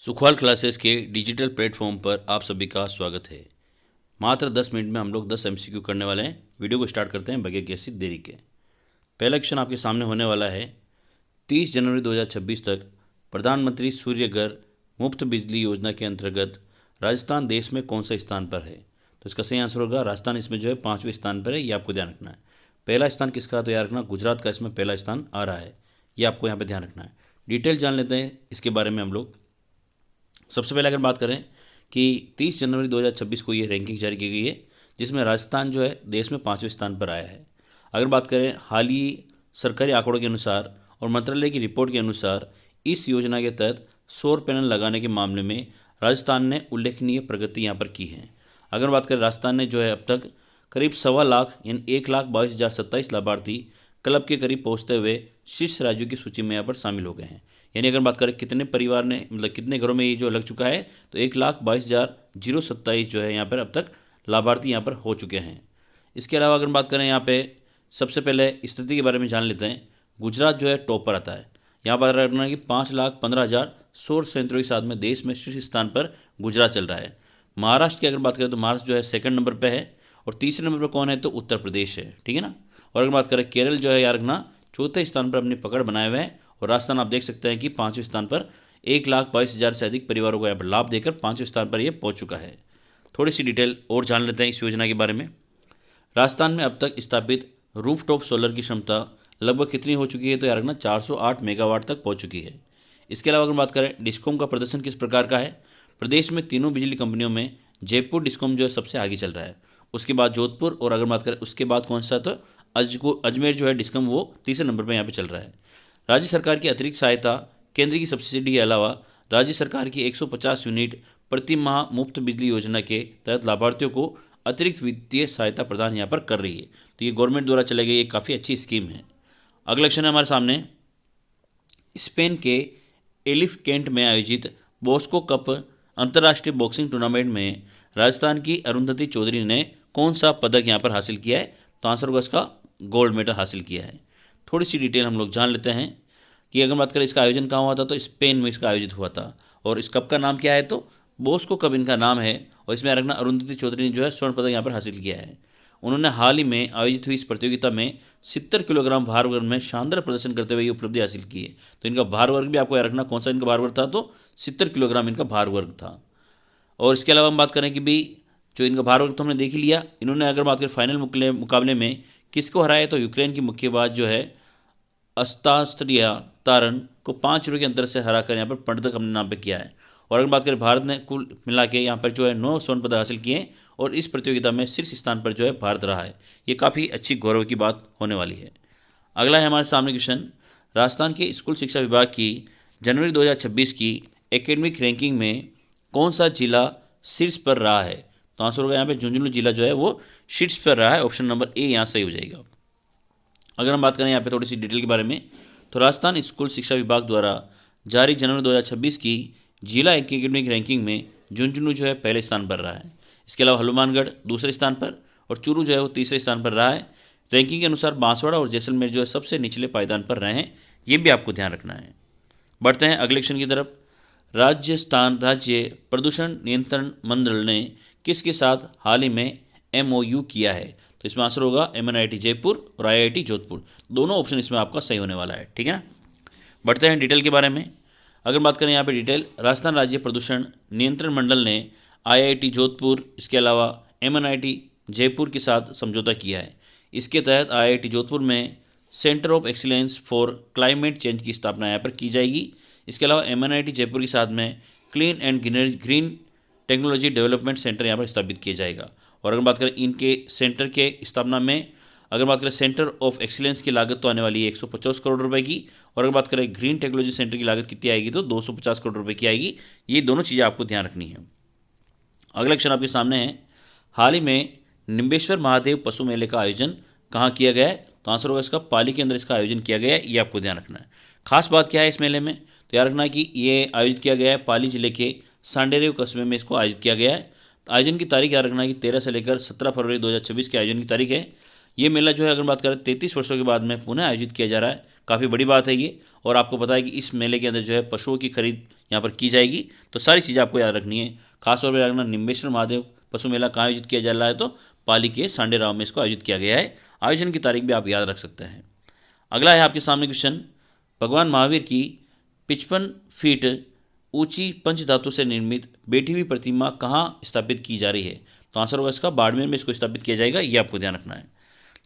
Sukhwal classes के digital platform पर आप सभी का स्वागत है। मात्र 10 मिनट में हम लोग 10 एमसीक्यू करने वाले हैं। वीडियो को स्टार्ट करते हैं बगैर किसी देरी के। पहला क्वेश्चन आपके सामने होने वाला है, 30 जनवरी 2026 तक प्रधानमंत्री सूर्य घर मुफ्त बिजली योजना के अंतर्गत राजस्थान देश में कौन सा स्थान पर है? तो इसका सही आंसर होगा राजस्थान इसमें जो है 5वें स्थान पर है। ये आपको ध्यान रखना है। पहला स्थान किसका? तो याद रखना गुजरात का इसमें पहला स्थान आ रहा है। ये आपको यहाँ पर ध्यान रखना है। डिटेल जान लेते हैं इसके बारे में हम लोग। सबसे पहले अगर बात करें कि 30 जनवरी 2026 को ये रैंकिंग जारी की गई है, जिसमें राजस्थान जो है देश में 5वें स्थान पर आया है। अगर बात करें हाल ही सरकारी आंकड़ों के अनुसार और मंत्रालय की रिपोर्ट के अनुसार, इस योजना के तहत सौर पैनल लगाने के मामले में राजस्थान ने उल्लेखनीय प्रगति यहाँ पर की है। अगर बात करें राजस्थान ने जो है अब तक करीब 1.25 लाख यानी 1,22,027 लाभार्थी क्लब के करीब पहुँचते हुए शीर्ष राज्यों की सूची में यहाँ पर शामिल हो गए हैं। यानी अगर बात करें कितने परिवार ने कितने घरों में ये जो लग चुका है, तो 1,22,027 जो है यहाँ पर अब तक लाभार्थी यहाँ पर हो चुके हैं। इसके अलावा अगर बात करें यहाँ पे सबसे पहले स्थिति के बारे में जान लेते हैं। गुजरात जो है टॉप पर आता है। यहाँ पर रखना है कि 5,15,000 सौर संयंत्रों के साथ में देश में शीर्ष स्थान पर गुजरात चल रहा है। महाराष्ट्र की अगर बात करें तो महाराष्ट्र जो है सेकंड नंबर पर है और तीसरे नंबर पर कौन है? तो उत्तर प्रदेश है। ठीक है ना। और अगर बात करें केरल जो है यार रखना चौथे स्थान पर अपनी पकड़ बनाए हुए हैं। और राजस्थान आप देख सकते हैं कि 5वें स्थान पर 1,22,000 से अधिक परिवारों को यहाँ पर लाभ देकर 5वें स्थान पर ये पहुँच चुका है। थोड़ी सी डिटेल और जान लेते हैं इस योजना के बारे में। राजस्थान में अब तक स्थापित रूफटॉप सोलर की क्षमता लगभग कितनी हो चुकी है? तो यार रखना 408 मेगावाट तक पहुँच चुकी है। इसके अलावा अगर बात करें डिस्कॉम का प्रदर्शन किस प्रकार का है? प्रदेश में तीनों बिजली कंपनियों में जयपुर डिस्कॉम जो है सबसे आगे चल रहा है। उसके बाद जोधपुर, और अगर बात करें उसके बाद कौन सा? तो अजमेर जो है डिस्कॉम वो तीसरे नंबर पर यहाँ पर चल रहा है। राज्य सरकार की अतिरिक्त सहायता, केंद्र की सब्सिडी के अलावा राज्य सरकार की 150 यूनिट प्रति माह मुफ्त बिजली योजना के तहत लाभार्थियों को अतिरिक्त वित्तीय सहायता प्रदान यहाँ पर कर रही है। तो ये गवर्नमेंट द्वारा चलाई गई एक काफ़ी अच्छी स्कीम है। अगला क्वेश्चन है हमारे सामने, स्पेन के एलिफ कैंट में आयोजित बॉस्को कप अंतर्राष्ट्रीय बॉक्सिंग टूर्नामेंट में राजस्थान की अरुंधति चौधरी ने कौन सा पदक यहाँ पर हासिल किया है? तो आंसर होगा इसका गोल्ड मेडल हासिल किया है। थोड़ी सी डिटेल हम लोग जान लेते हैं कि अगर बात करें इसका आयोजन कहाँ हुआ था, तो स्पेन में इसका आयोजित हुआ था। और इस कप का नाम क्या है? तो बॉस्को कप इनका नाम है। और इसमें रखना अरुंधति चौधरी ने जो है स्वर्ण पदक यहाँ पर हासिल किया है। उन्होंने हाल ही में आयोजित हुई इस प्रतियोगिता में 70 किलोग्राम भार वर्ग में शानदार प्रदर्शन करते हुए ये उपलब्धि हासिल की है। तो इनका भार वर्ग भी आपको याद रखना कौन सा इनका भार वर्ग था? तो 70 किलोग्राम इनका भार वर्ग था। और इसके अलावा हम बात करें कि भी जो इनका भार वर्ग तो हमने देख ही लिया। इन्होंने अगर बात करें फाइनल मुकाबले में किसको हराया? तो यूक्रेन की मुक्केबाज जो है अस्तास्त्रिया तारन को 5 के अंतर से हराकर यहाँ पर पदक अपने नाम पे किया है। और अगर बात करें भारत ने कुल मिला के यहाँ पर जो है 9 स्वर्ण पदक हासिल किए हैं और इस प्रतियोगिता में शीर्ष स्थान पर जो है भारत रहा है। ये काफ़ी अच्छी गौरव की बात होने वाली है। अगला है हमारे सामने क्वेश्चन, राजस्थान के स्कूल शिक्षा विभाग की जनवरी 2026 की एकेडमिक रैंकिंग में कौन सा जिला शीर्ष पर रहा है? तो आंसर होगा यहाँ पे झुंझुनू जिला जो है वो शीर्ष पर रहा है। ऑप्शन नंबर ए यहाँ सही हो जाएगा। अगर हम बात करें यहाँ पे थोड़ी सी डिटेल के बारे में, तो राजस्थान स्कूल शिक्षा विभाग द्वारा जारी जनवरी 2026 की जिला एकेडमिक रैंकिंग में झुंझुनू जो है पहले स्थान पर रहा है। इसके अलावा हनुमानगढ़ दूसरे स्थान पर और चूरू जो है वो तीसरे स्थान पर रहा है। रैंकिंग के अनुसार बांसवाड़ा और जैसलमेर जो है सबसे निचले पायदान पर रहे हैं। ये भी आपको ध्यान रखना है। बढ़ते हैं अगले क्वेश्चन की तरफ। राजस्थान राज्य प्रदूषण नियंत्रण मंडल ने किसके साथ हाल ही में MOU किया है? तो इसमें आंसर होगा MNIT जयपुर और IIT जोधपुर। दोनों ऑप्शन इसमें आपका सही होने वाला है। ठीक है ना। बढ़ते हैं डिटेल के बारे में। अगर बात करें यहाँ पे डिटेल, राजस्थान राज्य प्रदूषण नियंत्रण मंडल ने IIT जोधपुर इसके अलावा MNIT जयपुर के साथ समझौता किया है। इसके तहत IIT जोधपुर में centre of excellence for climate change की स्थापना यहाँ पर की जाएगी। इसके अलावा MNIT जयपुर के साथ में clean and green technology development centre यहाँ पर स्थापित किया जाएगा। और अगर बात करें इनके सेंटर के स्थापना में, अगर बात करें सेंटर ऑफ एक्सीलेंस की लागत तो आने वाली है 150 करोड़ रुपए की। और अगर बात करें ग्रीन टेक्नोलॉजी सेंटर की लागत कितनी आएगी? तो 250 करोड़ रुपए की आएगी। ये दोनों चीज़ें आपको ध्यान रखनी है। अगला क्वेश्चन आपके सामने है, हाल ही में निम्बेश्वर महादेव पशु मेले का आयोजन कहाँ किया गया है? तो आंसर होगा इसका पाली के अंदर इसका आयोजन किया गया है। ये आपको ध्यान रखना है। खास बात क्या है इस मेले में? तो याद रखना है कि ये आयोजित किया गया है पाली जिले के सांडेरेव कस्बे में इसको आयोजित किया गया है। तो आयोजन की तारीख याद रखना है कि 13 से लेकर 17 फरवरी 2026 के आयोजन की तारीख है। ये मेला जो है अगर बात करें 33 वर्षों के बाद में पुनः आयोजित किया जा रहा है। काफ़ी बड़ी बात है ये। और आपको पता है कि इस मेले के अंदर जो है पशुओं की खरीद यहाँ पर की जाएगी। तो सारी चीज़ें आपको याद रखनी है। खासतौर पर याद रखना, निम्बेश्वर महादेव पशु मेला कहाँ आयोजित किया जा रहा है, तो पाली के सांडेराव में इसको आयोजित किया गया है। आयोजन की तारीख भी आप याद रख सकते हैं। अगला है आपके सामने क्वेश्चन, भगवान महावीर की 55 फीट ऊंची पंचधातु से निर्मित बैठी हुई प्रतिमा कहाँ स्थापित की जा रही है, तो आंसर होगा इसका बाड़मेर में इसको स्थापित किया जाएगा। ये आपको ध्यान रखना है।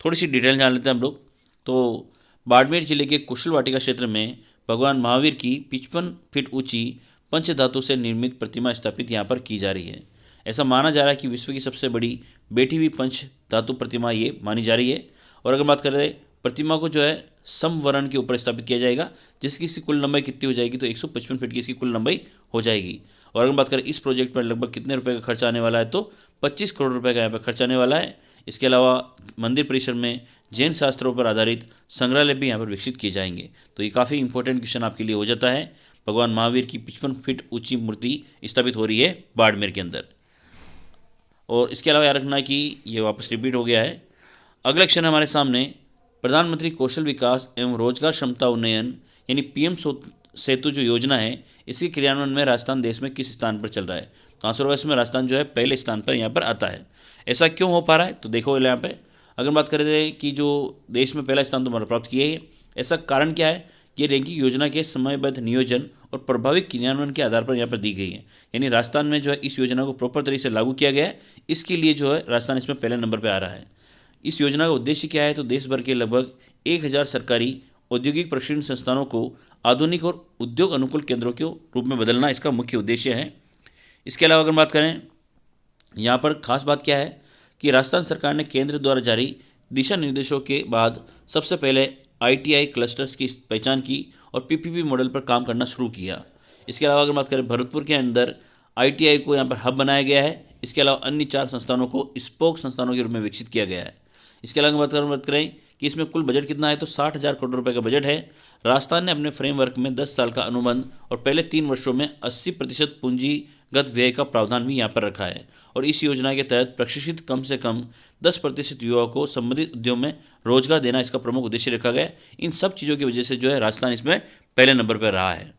थोड़ी सी डिटेल जान लेते हैं हम लोग। तो बाड़मेर जिले के कुशल वाटिका क्षेत्र में भगवान महावीर की 55 फीट ऊंची पंचधातु से निर्मित प्रतिमा स्थापित यहाँ पर की जा रही है। ऐसा माना जा रहा है कि विश्व की सबसे बड़ी बैठी हुई पंच धातु प्रतिमा ये मानी जा रही है। और अगर बात करें प्रतिमा को जो है समवरण के ऊपर स्थापित किया जाएगा, जिसकी इसकी कुल लंबाई कितनी हो जाएगी, तो 155 फीट की इसकी कुल लंबाई हो जाएगी। और अगर बात करें इस प्रोजेक्ट पर लगभग कितने रुपए का खर्च आने वाला है, तो 25 करोड़ रुपए का यहाँ पर खर्च आने वाला है। इसके अलावा मंदिर परिसर में जैन शास्त्रों पर आधारित संग्रहालय भी यहाँ पर विकसित किए जाएंगे। तो ये काफ़ी इंपॉर्टेंट क्वेश्चन आपके लिए हो जाता है। भगवान महावीर की 55 फीट ऊंची मूर्ति स्थापित हो रही है बाड़मेर के अंदर। और इसके अलावा याद रखना कि ये वापस रिपीट हो गया है। अगला क्वेश्चन हमारे सामने, प्रधानमंत्री कौशल विकास एवं रोजगार क्षमता उन्नयन यानी पीएम सेतु जो योजना है, इसके क्रियान्वयन में राजस्थान देश में किस स्थान पर चल रहा है, तो आंसर होगा इसमें राजस्थान जो है पहले स्थान पर यहाँ पर आता है। ऐसा क्यों हो पा रहा है, तो देखो यहाँ पे अगर बात करें कि जो देश में पहला स्थान तुम्हारा प्राप्त किया है, ऐसा कारण क्या है, ये रैंकिंग योजना के समयबद्ध नियोजन और प्रभावी क्रियान्वयन के आधार पर यहाँ पर दी गई है। यानी राजस्थान में जो है इस योजना को प्रॉपर तरीके से लागू किया गया है, इसके लिए जो है राजस्थान इसमें पहले नंबर पर आ रहा है। इस योजना का उद्देश्य क्या है, तो देश भर के लगभग 1000 सरकारी औद्योगिक प्रशिक्षण संस्थानों को आधुनिक और उद्योग अनुकूल केंद्रों के रूप में बदलना इसका मुख्य उद्देश्य है। इसके अलावा अगर बात करें, यहाँ पर खास बात क्या है कि राजस्थान सरकार ने केंद्र द्वारा जारी दिशा निर्देशों के बाद सबसे पहले ITI क्लस्टर्स की पहचान की और PPP मॉडल पर काम करना शुरू किया। इसके अलावा अगर बात करें, भरतपुर के अंदर ITI को यहाँ पर हब बनाया गया है। इसके अलावा अन्य 4 संस्थानों को स्पोक संस्थानों के रूप में विकसित किया गया है। इसके अलावा बात करें कि इसमें कुल बजट कितना है, तो 60,000 करोड़ रुपए का बजट है। राजस्थान ने अपने फ्रेमवर्क में 10 साल का अनुबंध और पहले 3 वर्षों में 80% पूंजीगत व्यय का प्रावधान भी यहाँ पर रखा है। और इस योजना के तहत प्रशिक्षित कम से कम 10% युवाओं को संबंधित उद्योग में रोजगार देना इसका प्रमुख उद्देश्य रखा गया है। इन सब चीज़ों की वजह से जो है राजस्थान इसमें पहले नंबर पर रहा है।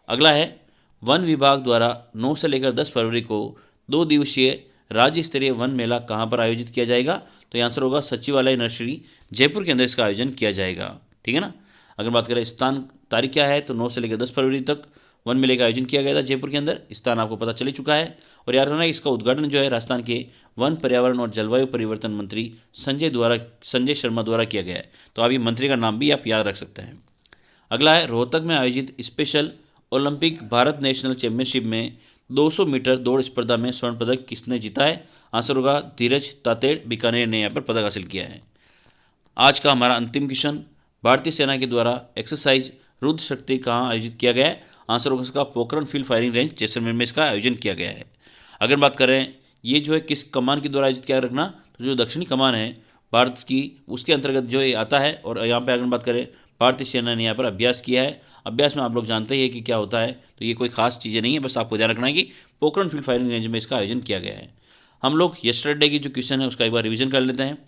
अगला है, वन विभाग द्वारा 9 से लेकर 10 फरवरी को 2 दिवसीय राज्य स्तरीय वन मेला कहाँ पर आयोजित किया जाएगा, तो आंसर होगा सचिवालय नर्सरी जयपुर के अंदर इसका आयोजन किया जाएगा। ठीक है ना। अगर बात करें स्थान तारीख क्या है, तो 9 से लेकर 10 फरवरी तक वन मेले का आयोजन किया गया था जयपुर के अंदर। स्थान आपको पता चल ही चुका है। और याद रखना इसका उद्घाटन जो है राजस्थान के वन पर्यावरण और जलवायु परिवर्तन मंत्री संजय शर्मा द्वारा किया गया है। तो आप ये मंत्री का नाम भी आप याद रख सकते हैं। अगला है, रोहतक में आयोजित special Olympic Bharat national championship में 200 मीटर दौड़ स्पर्धा में स्वर्ण पदक किसने जीता है, आंसर होगा धीरज तातेड़ बीकानेर ने यहाँ पर पदक हासिल किया है। आज का हमारा अंतिम क्वेश्चन, भारतीय सेना के द्वारा एक्सरसाइज रुद्र शक्ति कहाँ आयोजित किया गया है, आंसर होगा इसका Pokhran field firing range Jaisalmer में इसका आयोजन किया गया है। अगर बात करें ये जो है किस कमान के द्वारा आयोजित किया रखना, तो जो दक्षिणी कमान है भारत की, उसके अंतर्गत जो ये आता है। और यहाँ पे अगर बात करें, भारतीय सेना ने यहाँ पर अभ्यास किया है। अभ्यास में आप लोग जानते ही हैं कि क्या होता है, तो ये कोई खास चीज़ें नहीं है, बस आपको ध्यान रखना है कि पोखरण फील्ड फायरिंग रेंज में इसका आयोजन किया गया है। हम लोग यस्टरडे की जो क्वेश्चन है उसका एक बार रिवीजन कर लेते हैं।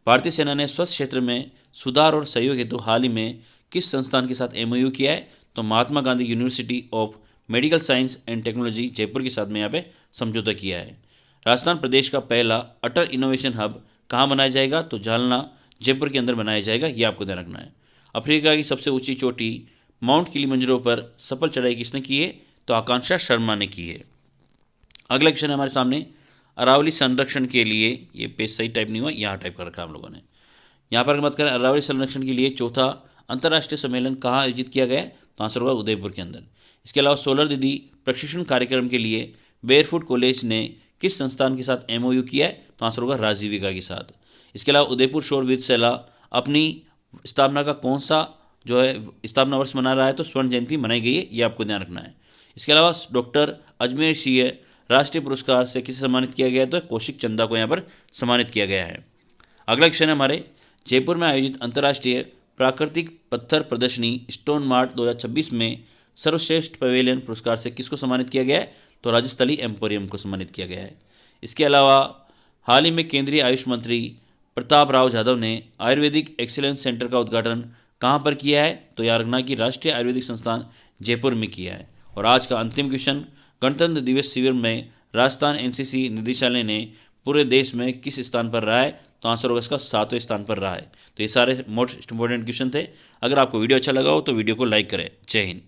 भारतीय सेना ने स्वास्थ्य क्षेत्र में सुधार और सहयोग हेतु हाल ही में किस संस्थान के साथ MOU किया है, तो Mahatma Gandhi university of medical science and technology Jaipur के साथ में यहाँ पे समझौता किया है। राजस्थान प्रदेश का पहला अटल इनोवेशन हब कहाँ बनाया जाएगा, तो जालना जयपुर के अंदर बनाया जाएगा, ये आपको ध्यान रखना है। अफ्रीका की सबसे ऊंची चोटी माउंट किलिमंजारो पर सफल चढ़ाई किसने की है, तो आकांक्षा शर्मा ने की है। अगला क्वेश्चन है हमारे सामने, अरावली संरक्षण के लिए, ये पेज सही टाइप नहीं हुआ, यहाँ टाइप कर रखा हम लोगों ने। यहाँ पर बात करें अरावली संरक्षण के लिए चौथा अंतर्राष्ट्रीय सम्मेलन कहाँ आयोजित किया गया, तो आंसर होगा उदयपुर के अंदर। इसके अलावा सोलर दीदी प्रशिक्षण कार्यक्रम के लिए बेयरफुट कॉलेज ने किस संस्थान के साथ MOU किया है, तो आंसर होगा राजीविका के साथ। इसके अलावा उदयपुर शोर विद्याशाला अपनी स्थापना का कौन सा जो है स्थापना वर्ष मना रहा है, तो स्वर्ण जयंती मनाई गई है, ये आपको ध्यान रखना है। इसके अलावा डॉक्टर अजमेर सिंह राष्ट्रीय पुरस्कार से किसे सम्मानित किया गया है, तो कौशिक चंदा को यहाँ पर सम्मानित किया गया है। अगला क्वेश्चन है हमारे, जयपुर में आयोजित अंतर्राष्ट्रीय प्राकृतिक पत्थर प्रदर्शनी स्टोन मार्ट 2026 में सर्वश्रेष्ठ पवेलियन पुरस्कार से किसको सम्मानित किया गया है, तो राजस्थली एम्पोरियम को सम्मानित किया गया है। इसके अलावा हाल ही में केंद्रीय आयुष मंत्री प्रताप राव जाधव ने आयुर्वेदिक एक्सीलेंस सेंटर का उद्घाटन कहाँ पर किया है, तो याद रखना कि राष्ट्रीय आयुर्वेदिक संस्थान जयपुर में किया है। और आज का अंतिम क्वेश्चन, गणतंत्र दिवस शिविर में राजस्थान एनसीसी निदेशालय ने पूरे देश में किस स्थान पर रहा है? तो आंसर होगा इसका 7वें स्थान पर रहा है। तो ये सारे मोस्ट इंपॉर्टेंट क्वेश्चन थे। अगर आपको वीडियो अच्छा लगा हो तो वीडियो को लाइक करें। जय हिंद।